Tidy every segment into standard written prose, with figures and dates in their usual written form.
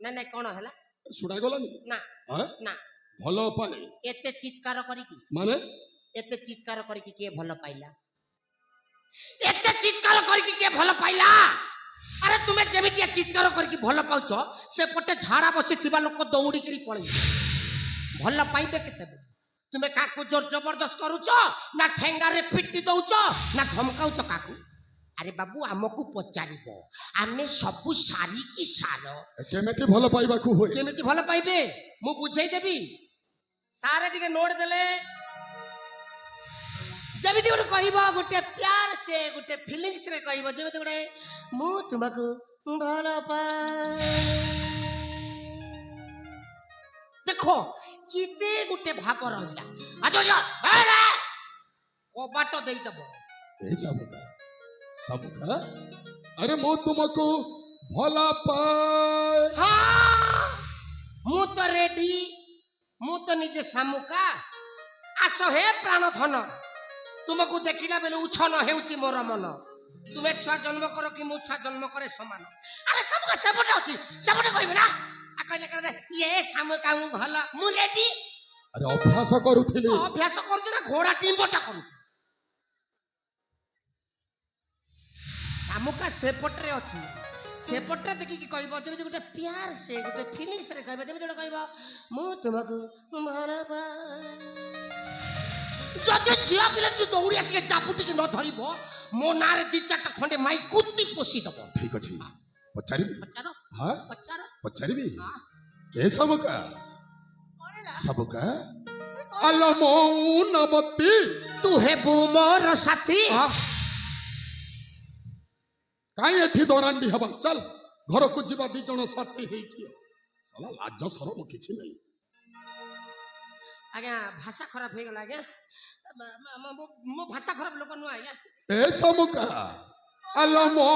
ना ना कौन है सुड़ा गलानी ना हां ना भलो पाए एते चित्कार करिकी माने एते चित्कार करिकी के भलो पाइला एते चित्कार करिकी के भलो पाइला अरे तुमे जेमितिया चित्कार करिकी भलो पाउछो से पटे झाड़ा बसी थिबा लोक दौड़ी करी पळै भलो पाइबे केते तुमे काकू जोर जबरदस्त करूछो ना ठेंगा रे पिट्टी दउछो ना धमकाउछो काकू अरे बाबू आमको पचारिबो आमे सबु सारी की सारो केमेति भलो पाइबा को होय केमेति भलो पाइबे मु बुझाई देबी सारे टिके नोट देले जेमिति गोटे कहबो गोटे प्यार से गोटे फीलिंग्स रे कहबो जेमिति गोटे मु तुमको भलो पाए देखो किते गोटे भाव रहला आजो जा हेला ओ बाटो देई दबो ऐसा बता सबका अरे मो तुमको भला पाए हाँ मु तो रेडी मु तो निजे सामुका आस हे प्राण धन तुमको देखिला बेले उछन हेउची मोर मन तुमे छुआ जन्म करो कि मु छुआ जन्म करे समान अरे सबका सेपटे अछि सेपटे कहबे ना आ कहले करे ये सामुका मु भला मु रेडी अरे अभ्यास करूथिली अभ्यास करू ना घोड़ा टिम्बटा करू सामुका सेपटे अछि सेपटे देखि कि कहबो जेमिति गोटे प्यार से गोटे फीलिंग्स रे कहबो जेमिति गोटे कहबो मु तुमको भला पाए जदि झिया पिले तू दौड़ी आसी चापुटी के न धरिबो मो नारे दी चारटा खंडे माई कुत्ती पोसी दबो ठीक अछि पचारिबी पचारो हां पचारो पचारिबी हां ए सबका अलमो नबती तू हे बुमर साथी काई एठी दोरांडी हबा चल घर को जीवा दी जण साथी हेई कियो साला लाज शरम किछि नै आज्ञा भाषा खराब हो गला आज्ञा मो भाषा खराब लोक न आज्ञा ए समुका अलमो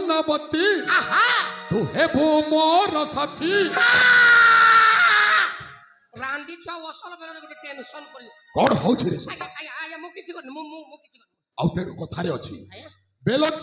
नबती आहा तू हे बुमर साथी रांडी छुआ वसल बेले गोटे टेंशन करी कोड होछि रे आज्ञा मो किछि कर मो किछि कर आउ तेरो कथारे अछि आज्ञा बेलो